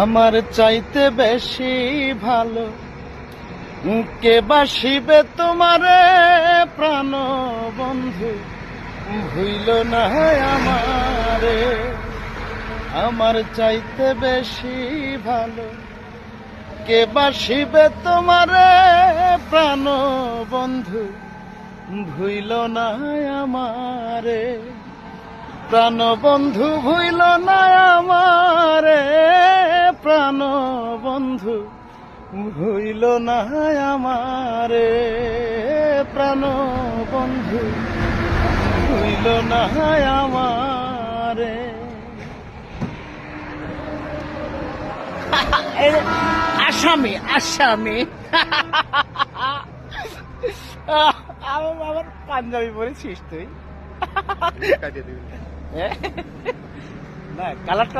আমার চাইতে বেশি ভালো কে বাসিবে তোমারে প্রাণ বন্ধু, ভুইল না আমারে। আমার চাইতে বেশি ভালো কে বাসিবে তোমারে প্রাণ বন্ধু, ভুইল না আমারে। প্রাণ বন্ধু ভুইল না আমারে, প্রাণ বন্ধু ভুইল না আমারে। প্রাণ বন্ধু ভুইল না আমারে। আসামি আসামি আমার পাঞ্জাবি পরেছিস তুই? না কালারটা